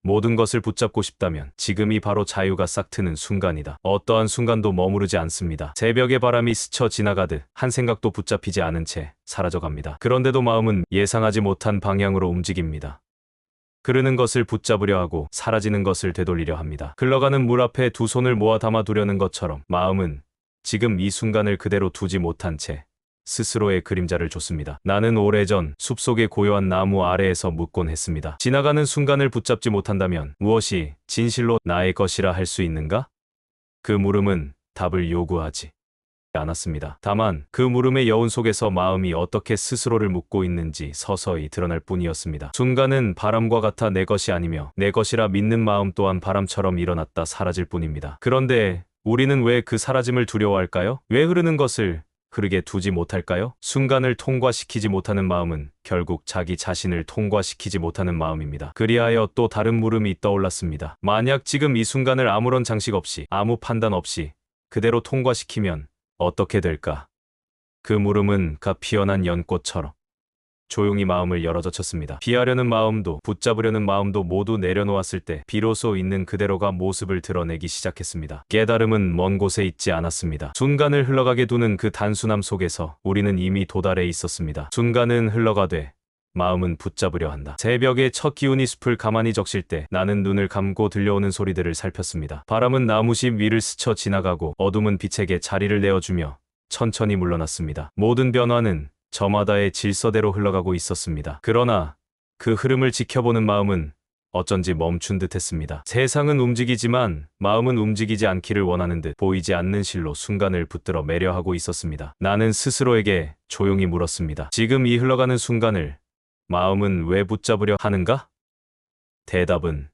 모든 것을 붙잡고 싶다면 지금이 바로 자유가 싹 트는 순간이다. 어떠한 순간도 머무르지 않습니다. 새벽의 바람이 스쳐 지나가듯 한 생각도 붙잡히지 않은 채 사라져갑니다. 그런데도 마음은 예상하지 못한 방향으로 움직입니다. 흐르는 것을 붙잡으려 하고 사라지는 것을 되돌리려 합니다. 흘러가는 물 앞에 두 손을 모아 담아두려는 것처럼 마음은 지금 이 순간을 그대로 두지 못한 채 스스로의 그림자를 줬습니다. 나는 오래전 숲속의 고요한 나무 아래에서 묻곤 했습니다. 지나가는 순간을 붙잡지 못한다면 무엇이 진실로 나의 것이라 할 수 있는가? 그 물음은 답을 요구하지 않았습니다. 다만 그 물음의 여운 속에서 마음이 어떻게 스스로를 묻고 있는지 서서히 드러날 뿐이었습니다. 순간은 바람과 같아 내 것이 아니며 내 것이라 믿는 마음 또한 바람처럼 일어났다 사라질 뿐입니다. 그런데 우리는 왜 그 사라짐을 두려워할까요? 왜 흐르는 것을 흐르게 두지 못할까요? 순간을 통과시키지 못하는 마음은 결국 자기 자신을 통과시키지 못하는 마음입니다. 그리하여 또 다른 물음이 떠올랐습니다. 만약 지금 이 순간을 아무런 장식 없이 아무 판단 없이 그대로 통과시키면 어떻게 될까? 그 물음은 피어난 연꽃처럼 조용히 마음을 열어젖혔습니다. 피하려는 마음도 붙잡으려는 마음도 모두 내려놓았을 때 비로소 있는 그대로가 모습을 드러내기 시작했습니다. 깨달음은 먼 곳에 있지 않았습니다. 순간을 흘러가게 두는 그 단순함 속에서 우리는 이미 도달해 있었습니다. 순간은 흘러가되 마음은 붙잡으려 한다. 새벽의 첫 기운이 숲을 가만히 적실 때 나는 눈을 감고 들려오는 소리들을 살폈습니다. 바람은 나무십 위를 스쳐 지나가고 어둠은 빛에게 자리를 내어주며 천천히 물러났습니다. 모든 변화는 저마다의 질서대로 흘러가고 있었습니다. 그러나 그 흐름을 지켜보는 마음은 어쩐지 멈춘 듯 했습니다. 세상은 움직이지만 마음은 움직이지 않기를 원하는 듯 보이지 않는 실로 순간을 붙들어 매려하고 있었습니다. 나는 스스로에게 조용히 물었습니다. 지금 이 흘러가는 순간을 마음은 왜 붙잡으려 하는가? 대답은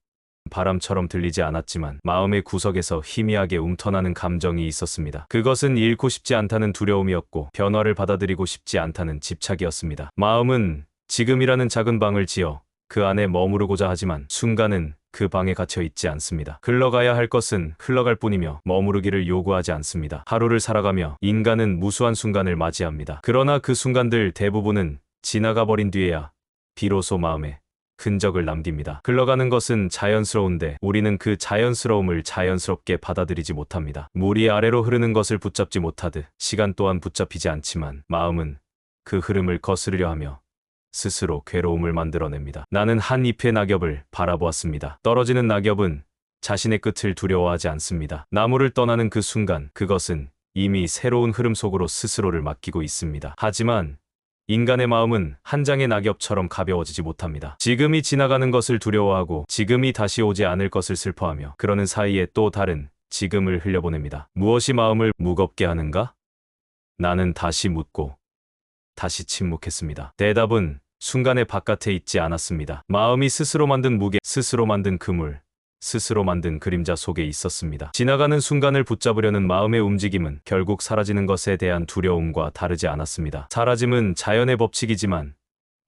바람처럼 들리지 않았지만 마음의 구석에서 희미하게 움터나는 감정이 있었습니다. 그것은 잃고 싶지 않다는 두려움이었고 변화를 받아들이고 싶지 않다는 집착이었습니다. 마음은 지금이라는 작은 방을 지어 그 안에 머무르고자 하지만 순간은 그 방에 갇혀 있지 않습니다. 흘러가야 할 것은 흘러갈 뿐이며 머무르기를 요구하지 않습니다. 하루를 살아가며 인간은 무수한 순간을 맞이합니다. 그러나 그 순간들 대부분은 지나가 버린 뒤에야 비로소 마음에 흔적을 남깁니다. 흘러가는 것은 자연스러운데 우리는 그 자연스러움을 자연스럽게 받아들이지 못합니다. 물이 아래로 흐르는 것을 붙잡지 못하듯 시간 또한 붙잡히지 않지만 마음은 그 흐름을 거스르려 하며 스스로 괴로움을 만들어냅니다. 나는 한 잎의 낙엽을 바라보았습니다. 떨어지는 낙엽은 자신의 끝을 두려워하지 않습니다. 나무를 떠나는 그 순간 그것은 이미 새로운 흐름 속으로 스스로를 맡기고 있습니다. 하지만 인간의 마음은 한 장의 낙엽처럼 가벼워지지 못합니다. 지금이 지나가는 것을 두려워하고 지금이 다시 오지 않을 것을 슬퍼하며 그러는 사이에 또 다른 지금을 흘려보냅니다. 무엇이 마음을 무겁게 하는가? 나는 다시 묻고 다시 침묵했습니다. 대답은 순간의 바깥에 있지 않았습니다. 마음이 스스로 만든 무게, 스스로 만든 그물, 스스로 만든 그림자 속에 있었습니다. 지나가는 순간을 붙잡으려는 마음의 움직임은 결국 사라지는 것에 대한 두려움과 다르지 않았습니다. 사라짐은 자연의 법칙이지만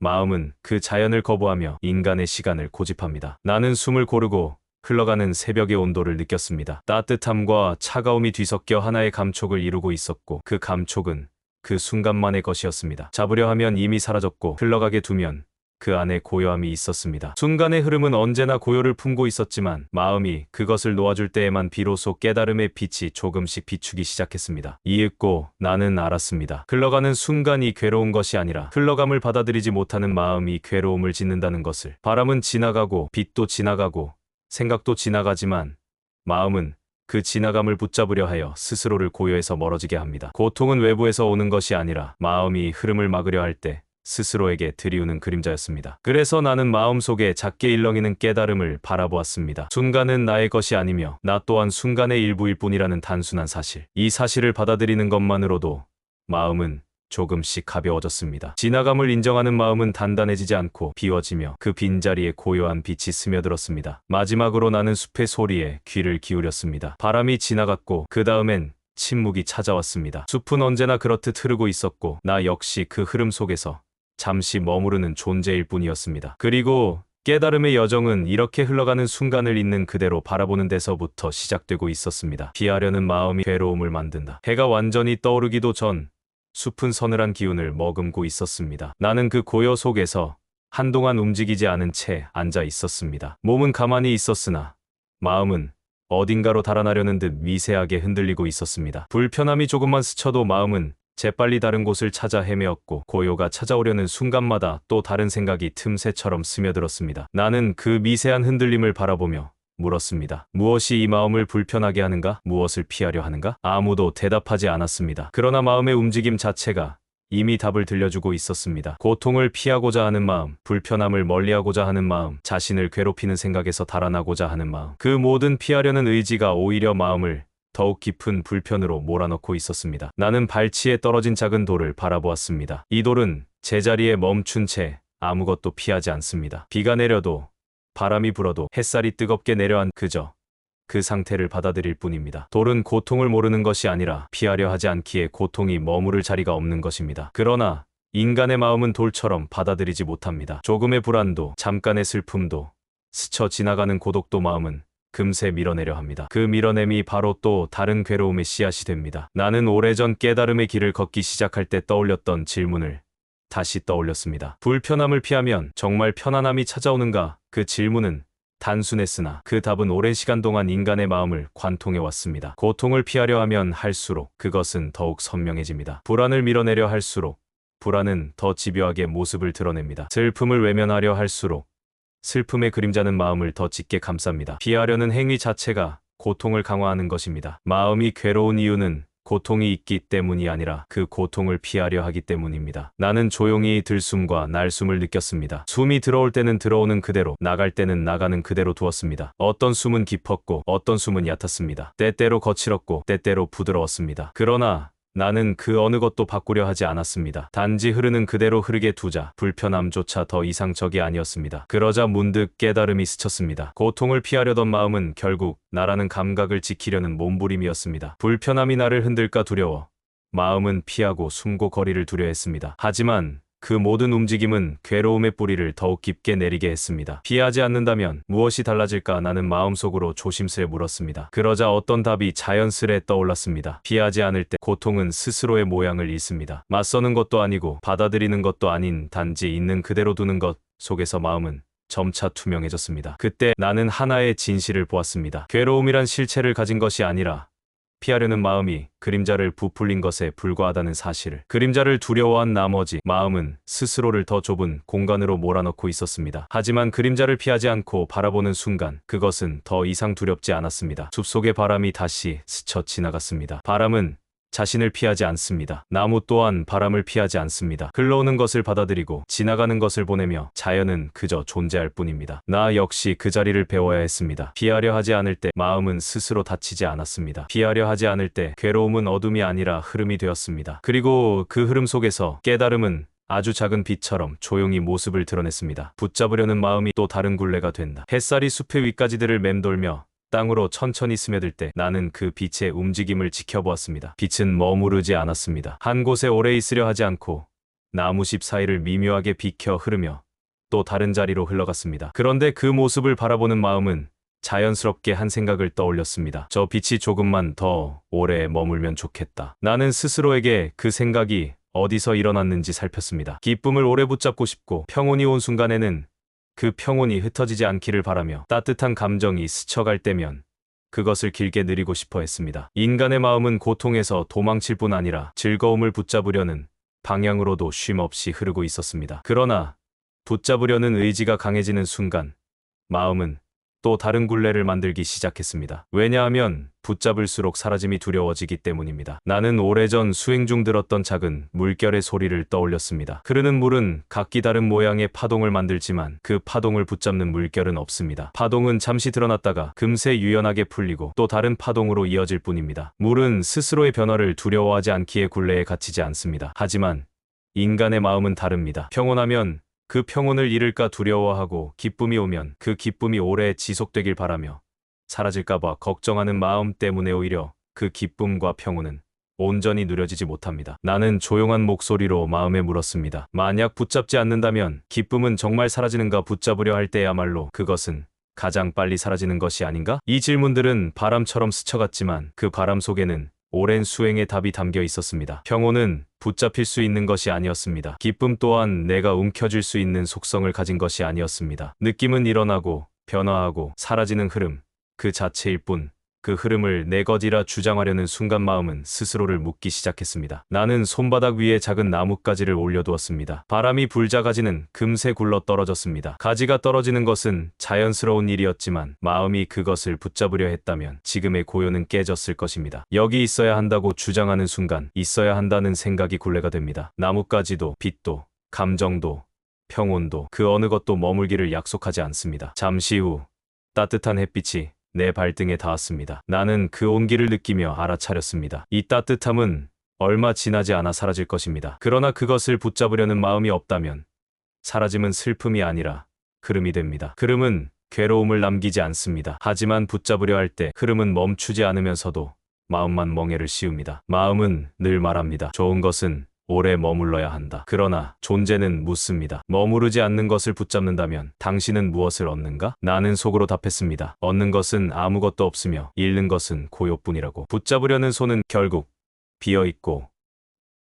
마음은 그 자연을 거부하며 인간의 시간을 고집합니다. 나는 숨을 고르고 흘러가는 새벽의 온도를 느꼈습니다. 따뜻함과 차가움이 뒤섞여 하나의 감촉을 이루고 있었고 그 감촉은 그 순간만의 것이었습니다. 잡으려 하면 이미 사라졌고 흘러가게 두면 그 안에 고요함이 있었습니다. 순간의 흐름은 언제나 고요를 품고 있었지만 마음이 그것을 놓아줄 때에만 비로소 깨달음의 빛이 조금씩 비추기 시작했습니다. 이윽고 나는 알았습니다. 흘러가는 순간이 괴로운 것이 아니라 흘러감을 받아들이지 못하는 마음이 괴로움을 짓는다는 것을. 바람은 지나가고 빛도 지나가고 생각도 지나가지만 마음은 그 지나감을 붙잡으려 하여 스스로를 고요에서 멀어지게 합니다. 고통은 외부에서 오는 것이 아니라 마음이 흐름을 막으려 할 때 스스로에게 들이우는 그림자였습니다. 그래서 나는 마음속에 작게 일렁이는 깨달음을 바라보았습니다. 순간은 나의 것이 아니며 나 또한 순간의 일부일 뿐이라는 단순한 사실. 이 사실을 받아들이는 것만으로도 마음은 조금씩 가벼워졌습니다. 지나감을 인정하는 마음은 단단해지지 않고 비워지며 그 빈자리에 고요한 빛이 스며들었습니다. 마지막으로 나는 숲의 소리에 귀를 기울였습니다. 바람이 지나갔고 그 다음엔 침묵이 찾아왔습니다. 숲은 언제나 그렇듯 흐르고 있었고 나 역시 그 흐름 속에서 잠시 머무르는 존재일 뿐이었습니다. 그리고 깨달음의 여정은 이렇게 흘러가는 순간을 있는 그대로 바라보는 데서부터 시작되고 있었습니다. 피하려는 마음이 괴로움을 만든다. 해가 완전히 떠오르기도 전 숲은 서늘한 기운을 머금고 있었습니다. 나는 그 고요 속에서 한동안 움직이지 않은 채 앉아 있었습니다. 몸은 가만히 있었으나 마음은 어딘가로 달아나려는 듯 미세하게 흔들리고 있었습니다. 불편함이 조금만 스쳐도 마음은 재빨리 다른 곳을 찾아 헤매었고 고요가 찾아오려는 순간마다 또 다른 생각이 틈새처럼 스며들었습니다. 나는 그 미세한 흔들림을 바라보며 물었습니다. 무엇이 이 마음을 불편하게 하는가? 무엇을 피하려 하는가? 아무도 대답하지 않았습니다. 그러나 마음의 움직임 자체가 이미 답을 들려주고 있었습니다. 고통을 피하고자 하는 마음, 불편함을 멀리하고자 하는 마음, 자신을 괴롭히는 생각에서 달아나고자 하는 마음, 그 모든 피하려는 의지가 오히려 마음을 더욱 깊은 불편으로 몰아넣고 있었습니다. 나는 발치에 떨어진 작은 돌을 바라보았습니다. 이 돌은 제자리에 멈춘 채 아무것도 피하지 않습니다. 비가 내려도 바람이 불어도 햇살이 뜨겁게 내려앉 그저 그 상태를 받아들일 뿐입니다. 돌은 고통을 모르는 것이 아니라 피하려 하지 않기에 고통이 머무를 자리가 없는 것입니다. 그러나 인간의 마음은 돌처럼 받아들이지 못합니다. 조금의 불안도, 잠깐의 슬픔도, 스쳐 지나가는 고독도 마음은 금세 밀어내려 합니다. 그 밀어냄이 바로 또 다른 괴로움의 씨앗이 됩니다. 나는 오래전 깨달음의 길을 걷기 시작할 때 떠올렸던 질문을 다시 떠올렸습니다. 불편함을 피하면 정말 편안함이 찾아오는가? 그 질문은 단순했으나 그 답은 오랜 시간 동안 인간의 마음을 관통해 왔습니다. 고통을 피하려 하면 할수록 그것은 더욱 선명해집니다. 불안을 밀어내려 할수록 불안은 더 집요하게 모습을 드러냅니다. 슬픔을 외면하려 할수록 슬픔의 그림자는 마음을 더 짙게 감쌉니다. 피하려는 행위 자체가 고통을 강화하는 것입니다. 마음이 괴로운 이유는 고통이 있기 때문이 아니라 그 고통을 피하려 하기 때문입니다. 나는 조용히 들숨과 날숨을 느꼈습니다. 숨이 들어올 때는 들어오는 그대로, 나갈 때는 나가는 그대로 두었습니다. 어떤 숨은 깊었고 어떤 숨은 얕았습니다. 때때로 거칠었고 때때로 부드러웠습니다. 그러나 나는 그 어느 것도 바꾸려 하지 않았습니다. 단지 흐르는 그대로 흐르게 두자. 불편함조차 더 이상 적이 아니었습니다. 그러자 문득 깨달음이 스쳤습니다. 고통을 피하려던 마음은 결국 나라는 감각을 지키려는 몸부림이었습니다. 불편함이 나를 흔들까 두려워 마음은 피하고 숨고 거리를 두려 했습니다. 하지만 그 모든 움직임은 괴로움의 뿌리를 더욱 깊게 내리게 했습니다. 피하지 않는다면 무엇이 달라질까? 나는 마음속으로 조심스레 물었습니다. 그러자 어떤 답이 자연스레 떠올랐습니다. 피하지 않을 때 고통은 스스로의 모양을 잃습니다. 맞서는 것도 아니고 받아들이는 것도 아닌 단지 있는 그대로 두는 것 속에서 마음은 점차 투명해졌습니다. 그때 나는 하나의 진실을 보았습니다. 괴로움이란 실체를 가진 것이 아니라 피하려는 마음이 그림자를 부풀린 것에 불과하다는 사실을. 그림자를 두려워한 나머지 마음은 스스로를 더 좁은 공간으로 몰아넣고 있었습니다. 하지만 그림자를 피하지 않고 바라보는 순간 그것은 더 이상 두렵지 않았습니다. 숲속의 바람이 다시 스쳐 지나갔습니다. 바람은 자신을 피하지 않습니다. 나무 또한 바람을 피하지 않습니다. 흘러오는 것을 받아들이고 지나가는 것을 보내며 자연은 그저 존재할 뿐입니다. 나 역시 그 자리를 배워야 했습니다. 피하려 하지 않을 때 마음은 스스로 다치지 않았습니다. 피하려 하지 않을 때 괴로움은 어둠이 아니라 흐름이 되었습니다. 그리고 그 흐름 속에서 깨달음은 아주 작은 빛처럼 조용히 모습을 드러냈습니다. 붙잡으려는 마음이 또 다른 굴레가 된다. 햇살이 숲의 윗가지들을 맴돌며 땅으로 천천히 스며들 때 나는 그 빛의 움직임을 지켜보았습니다. 빛은 머무르지 않았습니다. 한 곳에 오래 있으려 하지 않고 나무십 사이를 미묘하게 비켜 흐르며 또 다른 자리로 흘러갔습니다. 그런데 그 모습을 바라보는 마음은 자연스럽게 한 생각을 떠올렸습니다. 저 빛이 조금만 더 오래 머물면 좋겠다. 나는 스스로에게 그 생각이 어디서 일어났는지 살폈습니다. 기쁨을 오래 붙잡고 싶고 평온이 온 순간에는 그 평온이 흩어지지 않기를 바라며 따뜻한 감정이 스쳐갈 때면 그것을 길게 누리고 싶어 했습니다. 인간의 마음은 고통에서 도망칠 뿐 아니라 즐거움을 붙잡으려는 방향으로도 쉼없이 흐르고 있었습니다. 그러나 붙잡으려는 의지가 강해지는 순간 마음은 또 다른 굴레를 만들기 시작했습니다. 왜냐하면 붙잡을수록 사라짐이 두려워지기 때문입니다. 나는 오래전 수행 중 들었던 작은 물결의 소리를 떠올렸습니다. 흐르는 물은 각기 다른 모양의 파동을 만들지만 그 파동을 붙잡는 물결은 없습니다. 파동은 잠시 드러났다가 금세 유연하게 풀리고 또 다른 파동으로 이어질 뿐입니다. 물은 스스로의 변화를 두려워하지 않기에 굴레에 갇히지 않습니다. 하지만 인간의 마음은 다릅니다. 평온하면 그 평온을 잃을까 두려워하고 기쁨이 오면 그 기쁨이 오래 지속되길 바라며 사라질까봐 걱정하는 마음 때문에 오히려 그 기쁨과 평온은 온전히 누려지지 못합니다. 나는 조용한 목소리로 마음에 물었습니다. 만약 붙잡지 않는다면 기쁨은 정말 사라지는가? 붙잡으려 할 때야말로 그것은 가장 빨리 사라지는 것이 아닌가? 이 질문들은 바람처럼 스쳐갔지만 그 바람 속에는 오랜 수행의 답이 담겨 있었습니다. 평온은 붙잡힐 수 있는 것이 아니었습니다. 기쁨 또한 내가 움켜쥘 수 있는 속성을 가진 것이 아니었습니다. 느낌은 일어나고 변화하고 사라지는 흐름, 그 자체일 뿐. 그 흐름을 내 것이라 주장하려는 순간 마음은 스스로를 묻기 시작했습니다. 나는 손바닥 위에 작은 나뭇가지를 올려두었습니다. 바람이 불자 가지는 금세 굴러 떨어졌습니다. 가지가 떨어지는 것은 자연스러운 일이었지만 마음이 그것을 붙잡으려 했다면 지금의 고요는 깨졌을 것입니다. 여기 있어야 한다고 주장하는 순간 있어야 한다는 생각이 굴레가 됩니다. 나뭇가지도 빛도 감정도 평온도 그 어느 것도 머물기를 약속하지 않습니다. 잠시 후 따뜻한 햇빛이 내 발등에 닿았습니다. 나는 그 온기를 느끼며 알아차렸습니다. 이 따뜻함은 얼마 지나지 않아 사라질 것입니다. 그러나 그것을 붙잡으려는 마음이 없다면 사라짐은 슬픔이 아니라 흐름이 됩니다. 흐름은 괴로움을 남기지 않습니다. 하지만 붙잡으려 할 때 흐름은 멈추지 않으면서도 마음만 멍해를 씌웁니다. 마음은 늘 말합니다. 좋은 것은 오래 머물러야 한다. 그러나 존재는 묻습니다. 머무르지 않는 것을 붙잡는다면 당신은 무엇을 얻는가? 나는 속으로 답했습니다. 얻는 것은 아무것도 없으며 잃는 것은 고요뿐이라고. 붙잡으려는 손은 결국 비어있고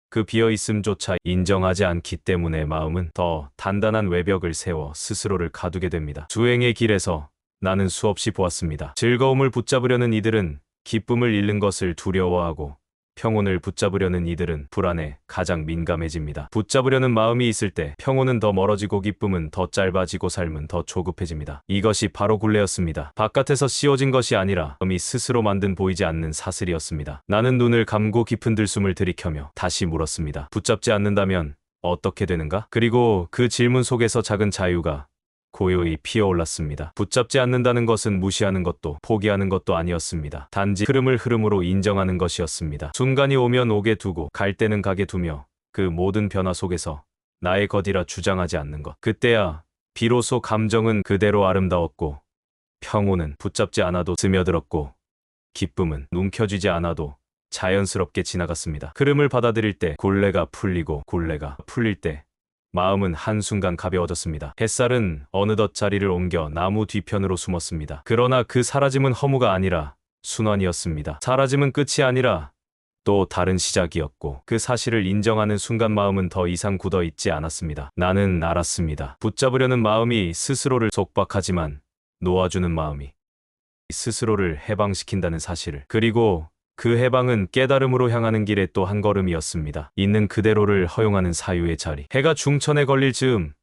그 비어있음조차 인정하지 않기 때문에 마음은 더 단단한 외벽을 세워 스스로를 가두게 됩니다. 수행의 길에서 나는 수없이 보았습니다. 즐거움을 붙잡으려는 이들은 기쁨을 잃는 것을 두려워하고 평온을 붙잡으려는 이들은 불안에 가장 민감해집니다. 붙잡으려는 마음이 있을 때 평온은 더 멀어지고 기쁨은 더 짧아지고 삶은 더 조급해집니다. 이것이 바로 굴레였습니다. 바깥에서 씌워진 것이 아니라 마음이 스스로 만든 보이지 않는 사슬이었습니다. 나는 눈을 감고 깊은 들숨을 들이켜며 다시 물었습니다. 붙잡지 않는다면 어떻게 되는가? 그리고 그 질문 속에서 작은 자유가 고요히 피어올랐습니다. 붙잡지 않는다는 것은 무시하는 것도 포기하는 것도 아니었습니다. 단지 흐름을 흐름으로 인정하는 것이었습니다. 순간이 오면 오게 두고 갈 때는 가게 두며 그 모든 변화 속에서 나의 것이라 주장하지 않는 것. 그때야 비로소 감정은 그대로 아름다웠고 평온은 붙잡지 않아도 스며들었고 기쁨은 움켜쥐지 않아도 자연스럽게 지나갔습니다. 흐름을 받아들일 때 굴레가 풀릴 때 마음은 한순간 가벼워졌습니다. 햇살은 어느덧 자리를 옮겨 나무 뒤편으로 숨었습니다. 그러나 그 사라짐은 허무가 아니라 순환이었습니다. 사라짐은 끝이 아니라 또 다른 시작이었고 그 사실을 인정하는 순간 마음은 더 이상 굳어 있지 않았습니다. 나는 알았습니다. 붙잡으려는 마음이 스스로를 속박하지만 놓아주는 마음이 스스로를 해방시킨다는 사실을. 그리고 그 해방은 깨달음으로 향하는 길의 또 한 걸음이었습니다. 있는 그대로를 허용하는 사유의 자리. 해가 중천에 걸릴 즈음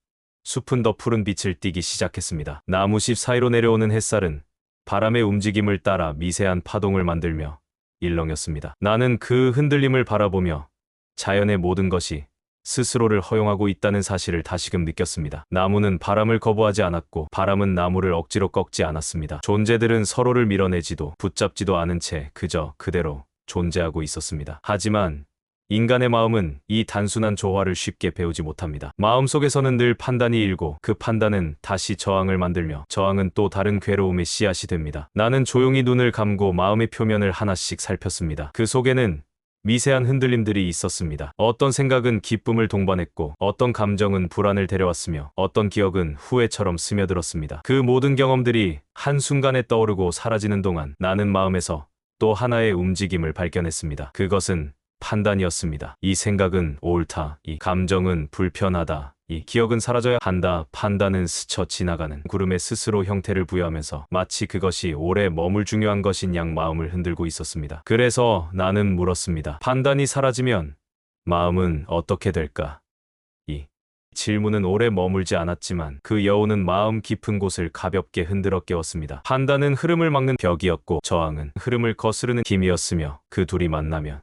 숲은 더 푸른 빛을 띠기 시작했습니다. 나무잎 사이로 내려오는 햇살은 바람의 움직임을 따라 미세한 파동을 만들며 일렁였습니다. 나는 그 흔들림을 바라보며 자연의 모든 것이 스스로를 허용하고 있다는 사실을 다시금 느꼈습니다. 나무는 바람을 거부하지 않았고 바람은 나무를 억지로 꺾지 않았습니다. 존재들은 서로를 밀어내지도 붙잡지도 않은 채 그저 그대로 존재하고 있었습니다. 하지만 인간의 마음은 이 단순한 조화를 쉽게 배우지 못합니다. 마음속에서는 늘 판단이 일고 그 판단은 다시 저항을 만들며 저항은 또 다른 괴로움의 씨앗이 됩니다. 나는 조용히 눈을 감고 마음의 표면을 하나씩 살폈습니다. 그 속에는 미세한 흔들림들이 있었습니다. 어떤 생각은 기쁨을 동반했고 어떤 감정은 불안을 데려왔으며 어떤 기억은 후회처럼 스며들었습니다. 그 모든 경험들이 한순간에 떠오르고 사라지는 동안 나는 마음에서 또 하나의 움직임을 발견했습니다. 그것은 판단이었습니다. 이 생각은 옳다. 이 감정은 불편하다. 이 기억은 사라져야 한다. 판단은 스쳐 지나가는 구름에 스스로 형태를 부여하면서 마치 그것이 오래 머물 중요한 것인 양 마음을 흔들고 있었습니다. 그래서 나는 물었습니다. 판단이 사라지면 마음은 어떻게 될까? 이 질문은 오래 머물지 않았지만 그 여우는 마음 깊은 곳을 가볍게 흔들어 깨웠습니다. 판단은 흐름을 막는 벽이었고 저항은 흐름을 거스르는 힘이었으며 그 둘이 만나면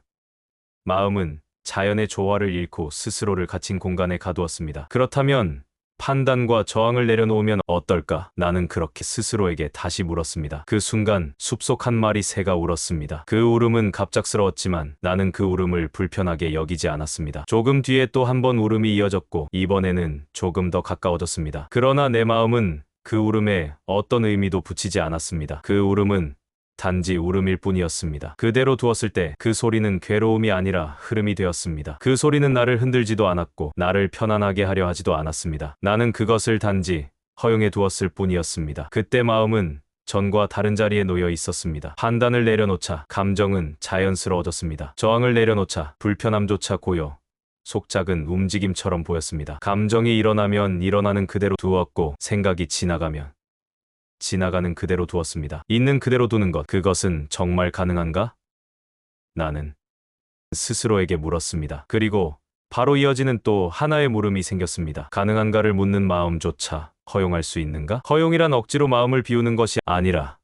마음은 자연의 조화를 잃고 스스로를 갇힌 공간에 가두었습니다. 그렇다면 판단과 저항을 내려놓으면 어떨까? 나는 그렇게 스스로에게 다시 물었습니다. 그 순간 숲속 한 마리 새가 울었습니다. 그 울음은 갑작스러웠지만 나는 그 울음을 불편하게 여기지 않았습니다. 조금 뒤에 또 한 번 울음이 이어졌고 이번에는 조금 더 가까워졌습니다. 그러나 내 마음은 그 울음에 어떤 의미도 붙이지 않았습니다. 그 울음은 단지 울음일 뿐이었습니다. 그대로 두었을 때 그 소리는 괴로움이 아니라 흐름이 되었습니다. 그 소리는 나를 흔들지도 않았고 나를 편안하게 하려 하지도 않았습니다. 나는 그것을 단지 허용해 두었을 뿐이었습니다. 그때 마음은 전과 다른 자리에 놓여 있었습니다. 판단을 내려놓자 감정은 자연스러워졌습니다. 저항을 내려놓자 불편함조차 고요. 속작은 움직임처럼 보였습니다. 감정이 일어나면 일어나는 그대로 두었고 생각이 지나가면 지나가는 그대로 두었습니다. 있는 그대로 두는 것, 그것은 정말 가능한가? 나는 스스로에게 물었습니다. 그리고 바로 이어지는 또 하나의 물음이 생겼습니다. 가능한가를 묻는 마음조차 허용할 수 있는가? 허용이란 억지로 마음을 비우는 것이 아니라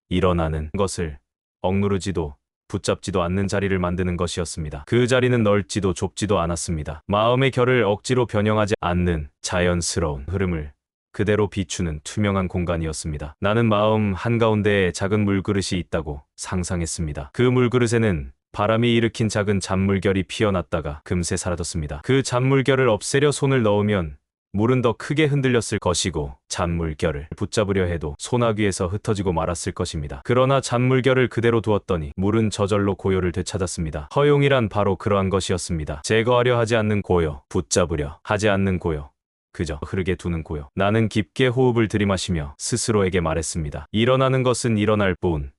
일어나는 것을 억누르지도 붙잡지도 않는 자리를 만드는 것이었습니다. 그 자리는 넓지도 좁지도 않았습니다. 마음의 결을 억지로 변형하지 않는 자연스러운 흐름을 그대로 비추는 투명한 공간이었습니다. 나는 마음 한가운데에 작은 물그릇이 있다고 상상했습니다. 그 물그릇에는 바람이 일으킨 작은 잔물결이 피어났다가 금세 사라졌습니다. 그 잔물결을 없애려 손을 넣으면 물은 더 크게 흔들렸을 것이고 잔물결을 붙잡으려 해도 소나귀에서 흩어지고 말았을 것입니다. 그러나 잔물결을 그대로 두었더니 물은 저절로 고요를 되찾았습니다. 허용이란 바로 그러한 것이었습니다. 제거하려 하지 않는 고요, 붙잡으려 하지 않는 고요, 그저 흐르게 두는 고요. 나는 깊게 호흡을 들이마시며 스스로에게 말했습니다. 일어나는 것은 일어날 뿐,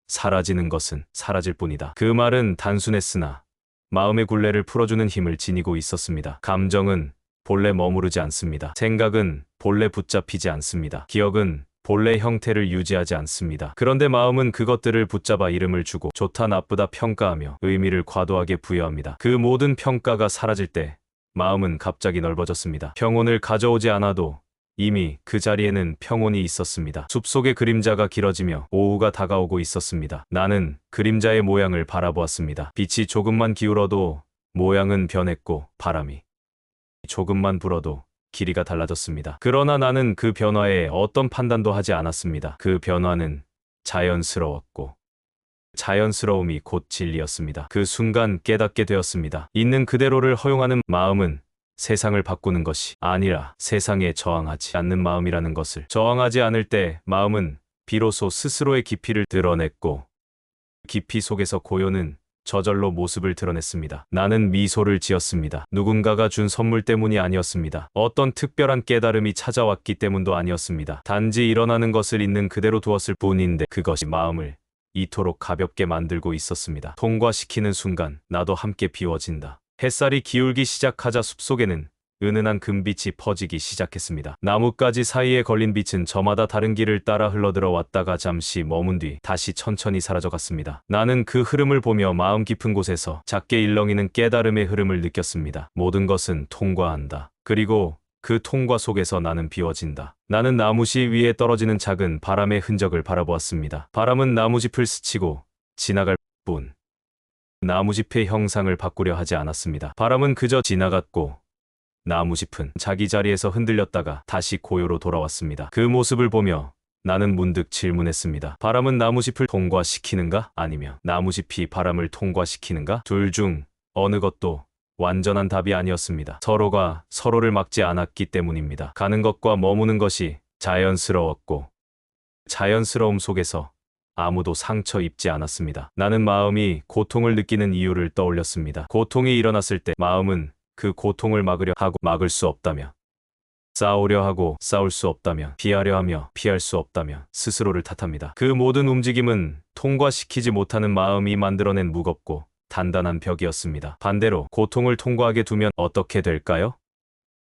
사라지는 것은 사라질 뿐이다. 그 말은 단순했으나 마음의 굴레를 풀어주는 힘을 지니고 있었습니다. 감정은 본래 머무르지 않습니다. 생각은 본래 붙잡히지 않습니다. 기억은 본래 형태를 유지하지 않습니다. 그런데 마음은 그것들을 붙잡아 이름을 주고 좋다 나쁘다 평가하며 의미를 과도하게 부여합니다. 그 모든 평가가 사라질 때 마음은 갑자기 넓어졌습니다. 평온을 가져오지 않아도 이미 그 자리에는 평온이 있었습니다. 숲속의 그림자가 길어지며 오후가 다가오고 있었습니다. 나는 그림자의 모양을 바라보았습니다. 빛이 조금만 기울어도 모양은 변했고 바람이 조금만 불어도 길이가 달라졌습니다. 그러나 나는 그 변화에 어떤 판단도 하지 않았습니다. 그 변화는 자연스러웠고 자연스러움이 곧 진리였습니다. 그 순간 깨닫게 되었습니다. 있는 그대로를 허용하는 마음은 세상을 바꾸는 것이 아니라 세상에 저항하지 않는 마음이라는 것을, 저항하지 않을 때 마음은 비로소 스스로의 깊이를 드러냈고 깊이 속에서 고요는 저절로 모습을 드러냈습니다. 나는 미소를 지었습니다. 누군가가 준 선물 때문이 아니었습니다. 어떤 특별한 깨달음이 찾아왔기 때문도 아니었습니다. 단지 일어나는 것을 있는 그대로 두었을 뿐인데 그것이 마음을 이토록 가볍게 만들고 있었습니다. 통과시키는 순간 나도 함께 비워진다. 햇살이 기울기 시작하자 숲속에는 은은한 금빛이 퍼지기 시작했습니다. 나뭇가지 사이에 걸린 빛은 저마다 다른 길을 따라 흘러들어 왔다가 잠시 머문 뒤 다시 천천히 사라져갔습니다. 나는 그 흐름을 보며 마음 깊은 곳에서 작게 일렁이는 깨달음의 흐름을 느꼈습니다. 모든 것은 통과한다. 그리고 그 통과 속에서 나는 비워진다. 나는 나무씨 위에 떨어지는 작은 바람의 흔적을 바라보았습니다. 바람은 나무짚을 스치고 지나갈 뿐 나무짚의 형상을 바꾸려 하지 않았습니다. 바람은 그저 지나갔고 나무짚은 자기 자리에서 흔들렸다가 다시 고요로 돌아왔습니다. 그 모습을 보며 나는 문득 질문했습니다. 바람은 나무짚을 통과시키는가? 아니면 나무짚이 바람을 통과시키는가? 둘 중 어느 것도 완전한 답이 아니었습니다. 서로가 서로를 막지 않았기 때문입니다. 가는 것과 머무는 것이 자연스러웠고 자연스러움 속에서 아무도 상처 입지 않았습니다. 나는 마음이 고통을 느끼는 이유를 떠올렸습니다. 고통이 일어났을 때 마음은 그 고통을 막으려 하고 막을 수 없다면, 싸우려 하고 싸울 수 없다면, 피하려 하며 피할 수 없다면 스스로를 탓합니다. 그 모든 움직임은 통과시키지 못하는 마음이 만들어낸 무겁고 단단한 벽이었습니다. 반대로 고통을 통과하게 두면 어떻게 될까요?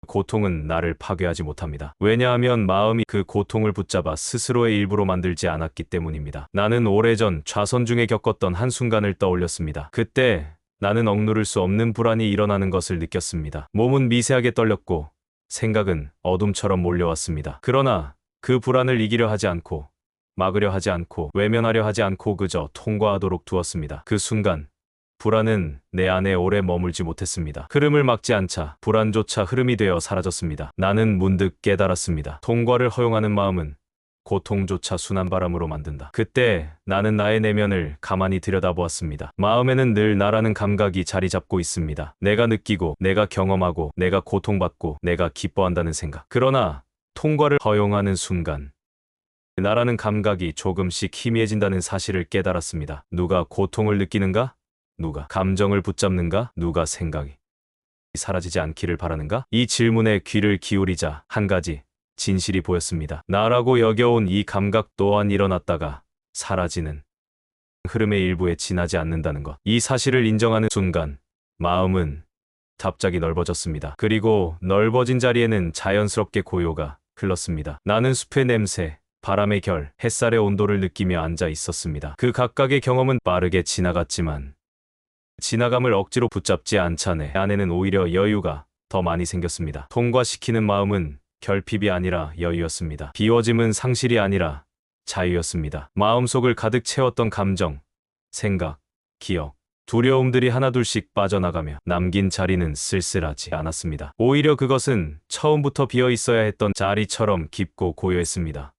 고통은 나를 파괴하지 못합니다. 왜냐하면 마음이 그 고통을 붙잡아 스스로의 일부로 만들지 않았기 때문입니다. 나는 오래전 좌선 중에 겪었던 한순간을 떠올렸습니다. 그때 나는 억누를 수 없는 불안이 일어나는 것을 느꼈습니다. 몸은 미세하게 떨렸고 생각은 어둠처럼 몰려왔습니다. 그러나 그 불안을 이기려 하지 않고 막으려 하지 않고 외면하려 하지 않고 그저 통과하도록 두었습니다. 그 순간 불안은 내 안에 오래 머물지 못했습니다. 흐름을 막지 않자 불안조차 흐름이 되어 사라졌습니다. 나는 문득 깨달았습니다. 통과를 허용하는 마음은 고통조차 순한 바람으로 만든다. 그때 나는 나의 내면을 가만히 들여다보았습니다. 마음에는 늘 나라는 감각이 자리 잡고 있습니다. 내가 느끼고, 내가 경험하고, 내가 고통받고, 내가 기뻐한다는 생각. 그러나 통과를 허용하는 순간 나라는 감각이 조금씩 희미해진다는 사실을 깨달았습니다. 누가 고통을 느끼는가? 누가 감정을 붙잡는가? 누가 생각이 사라지지 않기를 바라는가? 이 질문에 귀를 기울이자 한 가지 진실이 보였습니다. 나라고 여겨온 이 감각 또한 일어났다가 사라지는 흐름의 일부에 지나지 않는다는 것. 이 사실을 인정하는 순간 마음은 갑자기 넓어졌습니다. 그리고 넓어진 자리에는 자연스럽게 고요가 흘렀습니다. 나는 숲의 냄새, 바람의 결, 햇살의 온도를 느끼며 앉아 있었습니다. 그 각각의 경험은 빠르게 지나갔지만 지나감을 억지로 붙잡지 않자 내 안에는 오히려 여유가 더 많이 생겼습니다. 통과시키는 마음은 결핍이 아니라 여유였습니다. 비워짐은 상실이 아니라 자유였습니다. 마음속을 가득 채웠던 감정, 생각, 기억, 두려움들이 하나둘씩 빠져나가며 남긴 자리는 쓸쓸하지 않았습니다. 오히려 그것은 처음부터 비어 있어야 했던 자리처럼 깊고 고요했습니다.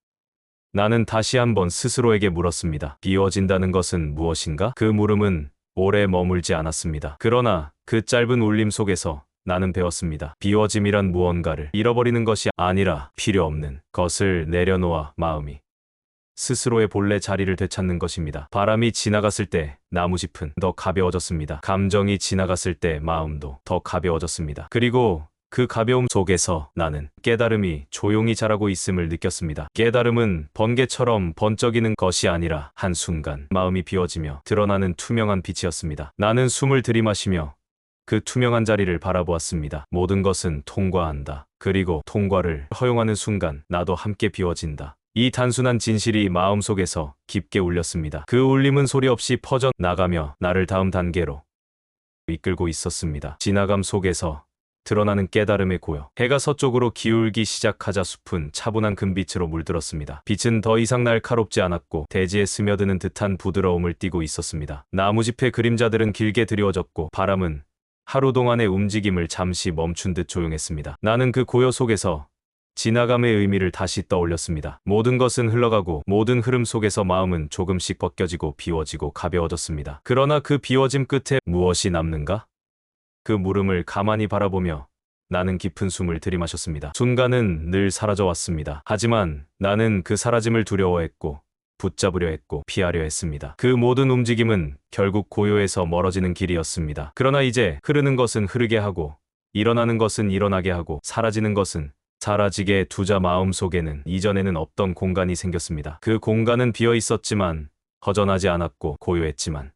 나는 다시 한번 스스로에게 물었습니다. 비워진다는 것은 무엇인가? 그 물음은 오래 머물지 않았습니다. 그러나 그 짧은 울림 속에서 나는 배웠습니다. 비워짐이란 무언가를 잃어버리는 것이 아니라 필요 없는 것을 내려놓아 마음이 스스로의 본래 자리를 되찾는 것입니다. 바람이 지나갔을 때 나무짚은 더 가벼워졌습니다. 감정이 지나갔을 때 마음도 더 가벼워졌습니다. 그리고 그 가벼움 속에서 나는 깨달음이 조용히 자라고 있음을 느꼈습니다. 깨달음은 번개처럼 번쩍이는 것이 아니라 한순간 마음이 비워지며 드러나는 투명한 빛이었습니다. 나는 숨을 들이마시며 그 투명한 자리를 바라보았습니다. 모든 것은 통과한다. 그리고 통과를 허용하는 순간 나도 함께 비워진다. 이 단순한 진실이 마음속에서 깊게 울렸습니다. 그 울림은 소리 없이 퍼져 나가며 나를 다음 단계로 이끌고 있었습니다. 지나감 속에서 드러나는 깨달음의 고요. 해가 서쪽으로 기울기 시작하자 숲은 차분한 금빛으로 물들었습니다. 빛은 더 이상 날카롭지 않았고 대지에 스며드는 듯한 부드러움을 띠고 있었습니다. 나무짚의 그림자들은 길게 드리워졌고 바람은 하루 동안의 움직임을 잠시 멈춘 듯 조용했습니다. 나는 그 고요 속에서 지나감의 의미를 다시 떠올렸습니다. 모든 것은 흘러가고 모든 흐름 속에서 마음은 조금씩 벗겨지고 비워지고 가벼워졌습니다. 그러나 그 비워짐 끝에 무엇이 남는가? 그 물음을 가만히 바라보며 나는 깊은 숨을 들이마셨습니다. 순간은 늘 사라져 왔습니다. 하지만 나는 그 사라짐을 두려워했고 붙잡으려 했고 피하려 했습니다. 그 모든 움직임은 결국 고요에서 멀어지는 길이었습니다. 그러나 이제 흐르는 것은 흐르게 하고 일어나는 것은 일어나게 하고 사라지는 것은 사라지게 두자 마음속에는 이전에는 없던 공간이 생겼습니다. 그 공간은 비어 있었지만 허전하지 않았고 고요했지만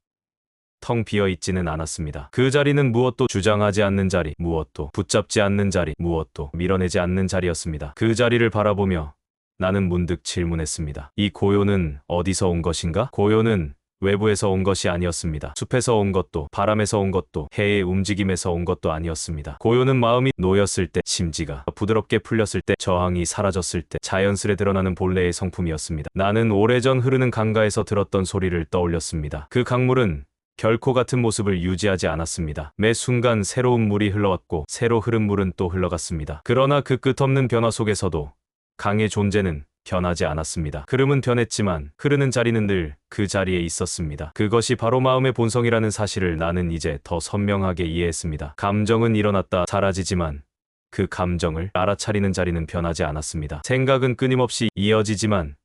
텅 비어 있지는 않았습니다. 그 자리는 무엇도 주장하지 않는 자리, 무엇도 붙잡지 않는 자리, 무엇도 밀어내지 않는 자리였습니다. 그 자리를 바라보며 나는 문득 질문했습니다. 이 고요는 어디서 온 것인가? 고요는 외부에서 온 것이 아니었습니다. 숲에서 온 것도 바람에서 온 것도 해의 움직임에서 온 것도 아니었습니다. 고요는 마음이 놓였을 때, 심지가 부드럽게 풀렸을 때, 저항이 사라졌을 때 자연스레 드러나는 본래의 성품이었습니다. 나는 오래전 흐르는 강가에서 들었던 소리를 떠올렸습니다. 그 강물은 결코 같은 모습을 유지하지 않았습니다. 매 순간 새로운 물이 흘러왔고 새로 흐른 물은 또 흘러갔습니다. 그러나 그 끝없는 변화 속에서도 강의 존재는 변하지 않았습니다. 흐름은 변했지만 흐르는 자리는 늘 그 자리에 있었습니다. 그것이 바로 마음의 본성이라는 사실을 나는 이제 더 선명하게 이해했습니다. 감정은 일어났다 사라지지만 그 감정을 알아차리는 자리는 변하지 않았습니다. 생각은 끊임없이 이어지지만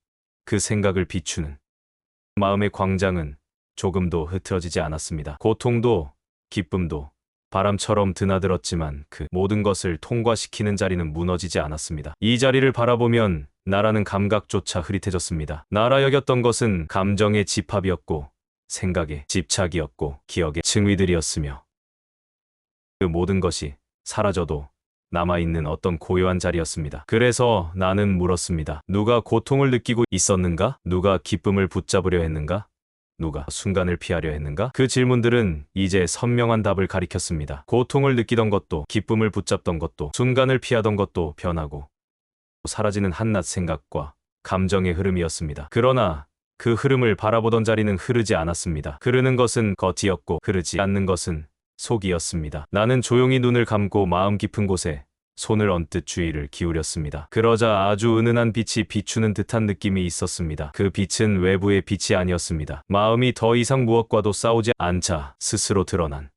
그 생각을 비추는 마음의 광장은 조금도 흐트러지지 않았습니다. 고통도 기쁨도 바람처럼 드나들었지만 그 모든 것을 통과시키는 자리는 무너지지 않았습니다. 이 자리를 바라보면 나라는 감각조차 흐릿해졌습니다. 나라 여겼던 것은 감정의 집합이었고 생각의 집착이었고 기억의 층위들이었으며 그 모든 것이 사라져도 남아있는 어떤 고요한 자리였습니다. 그래서 나는 물었습니다. 누가 고통을 느끼고 있었는가? 누가 기쁨을 붙잡으려 했는가? 누가 순간을 피하려 했는가? 그 질문들은 이제 선명한 답을 가리켰습니다. 고통을 느끼던 것도 기쁨을 붙잡던 것도 순간을 피하던 것도 변하고 사라지는 한낱 생각과 감정의 흐름이었습니다. 그러나 그 흐름을 바라보던 자리는 흐르지 않았습니다. 흐르는 것은 겉이었고 흐르지 않는 것은 속이었습니다. 나는 조용히 눈을 감고 마음 깊은 곳에 손을 얹듯 주의를 기울였습니다. 그러자 아주 은은한 빛이 비추는 듯한 느낌이 있었습니다. 그 빛은 외부의 빛이 아니었습니다. 마음이 더 이상 무엇과도 싸우지 않자 스스로 드러난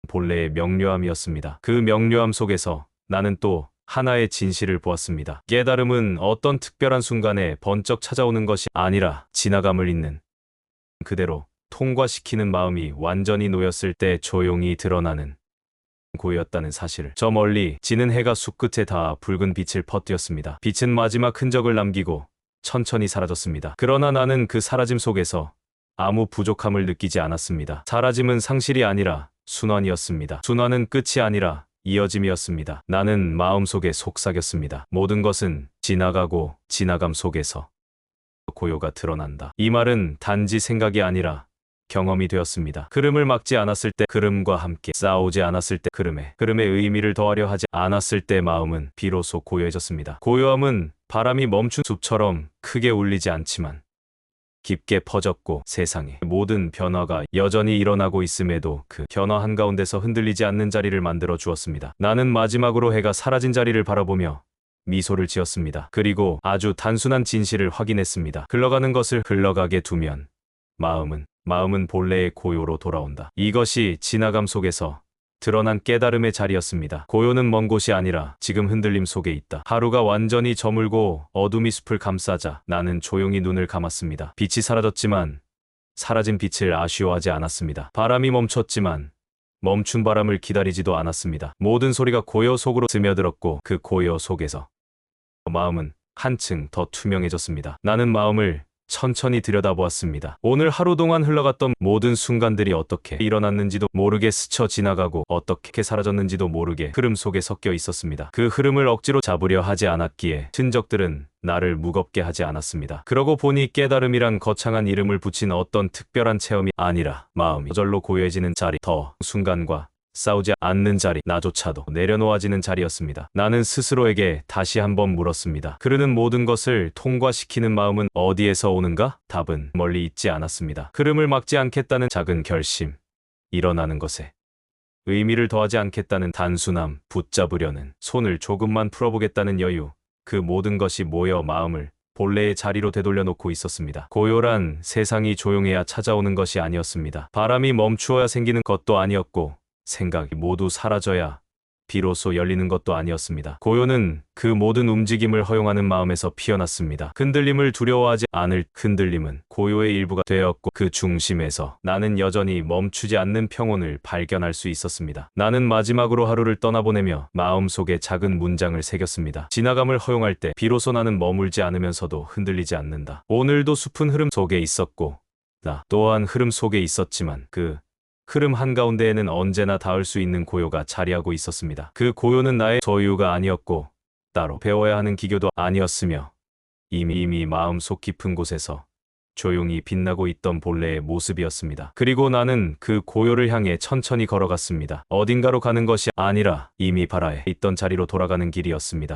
본래의 명료함이었습니다. 그 명료함 속에서 나는 또 하나의 진실을 보았습니다. 깨달음은 어떤 특별한 순간에 번쩍 찾아오는 것이 아니라 지나감을 잇는 그대로 통과시키는 마음이 완전히 놓였을 때 조용히 드러나는 고요였다는 사실을. 저 멀리 지는 해가 숲끝에 닿아 붉은 빛을 퍼뜨렸습니다. 빛은 마지막 흔적을 남기고 천천히 사라졌습니다. 그러나 나는 그 사라짐 속에서 아무 부족함을 느끼지 않았습니다. 사라짐은 상실이 아니라 순환이었습니다. 순환은 끝이 아니라 이어짐이었습니다. 나는 마음속에 속삭였습니다. 모든 것은 지나가고 지나감 속에서 고요가 드러난다. 이 말은 단지 생각이 아니라 경험이 되었습니다. 흐름을 막지 않았을 때, 흐름과 함께 싸우지 않았을 때, 흐름의 의미를 더하려 하지 않았을 때 마음은 비로소 고요해졌습니다. 고요함은 바람이 멈춘 숲처럼 크게 울리지 않지만 깊게 퍼졌고 세상의 모든 변화가 여전히 일어나고 있음에도 그 변화 한가운데서 흔들리지 않는 자리를 만들어 주었습니다. 나는 마지막으로 해가 사라진 자리를 바라보며 미소를 지었습니다. 그리고 아주 단순한 진실을 확인했습니다. 흘러가는 것을 흘러가게 두면 마음은 본래의 고요로 돌아온다. 이것이 지나감 속에서 드러난 깨달음의 자리였습니다. 고요는 먼 곳이 아니라 지금 흔들림 속에 있다. 하루가 완전히 저물고 어둠이 숲을 감싸자 나는 조용히 눈을 감았습니다. 빛이 사라졌지만 사라진 빛을 아쉬워하지 않았습니다. 바람이 멈췄지만 멈춘 바람을 기다리지도 않았습니다. 모든 소리가 고요 속으로 스며들었고 그 고요 속에서 마음은 한층 더 투명해졌습니다. 나는 마음을 천천히 들여다보았습니다. 오늘 하루 동안 흘러갔던 모든 순간들이 어떻게 일어났는지도 모르게 스쳐 지나가고 어떻게 사라졌는지도 모르게 흐름 속에 섞여 있었습니다. 그 흐름을 억지로 잡으려 하지 않았기에 흔적들은 나를 무겁게 하지 않았습니다. 그러고 보니 깨달음이란 거창한 이름을 붙인 어떤 특별한 체험이 아니라 마음이 저절로 고요해지는 자리, 더 순간과 싸우지 않는 자리, 나조차도 내려놓아지는 자리였습니다. 나는 스스로에게 다시 한번 물었습니다. 흐르는 모든 것을 통과시키는 마음은 어디에서 오는가? 답은 멀리 있지 않았습니다. 흐름을 막지 않겠다는 작은 결심, 일어나는 것에 의미를 더하지 않겠다는 단순함, 붙잡으려는 손을 조금만 풀어보겠다는 여유, 그 모든 것이 모여 마음을 본래의 자리로 되돌려 놓고 있었습니다. 고요란 세상이 조용해야 찾아오는 것이 아니었습니다. 바람이 멈추어야 생기는 것도 아니었고 생각이 모두 사라져야 비로소 열리는 것도 아니었습니다. 고요는 그 모든 움직임을 허용하는 마음에서 피어났습니다. 흔들림을 두려워하지 않을 흔들림은 고요의 일부가 되었고 그 중심에서 나는 여전히 멈추지 않는 평온을 발견할 수 있었습니다. 나는 마지막으로 하루를 떠나보내며 마음속에 작은 문장을 새겼습니다. 지나감을 허용할 때 비로소 나는 머물지 않으면서도 흔들리지 않는다. 오늘도 숲은 흐름 속에 있었고 나 또한 흐름 속에 있었지만 그 흐름 한가운데에는 언제나 닿을 수 있는 고요가 자리하고 있었습니다. 그 고요는 나의 소유가 아니었고 따로 배워야 하는 기교도 아니었으며 이미 마음속 깊은 곳에서 조용히 빛나고 있던 본래의 모습이었습니다. 그리고 나는 그 고요를 향해 천천히 걸어갔습니다. 어딘가로 가는 것이 아니라 이미 발아에 있던 자리로 돌아가는 길이었습니다.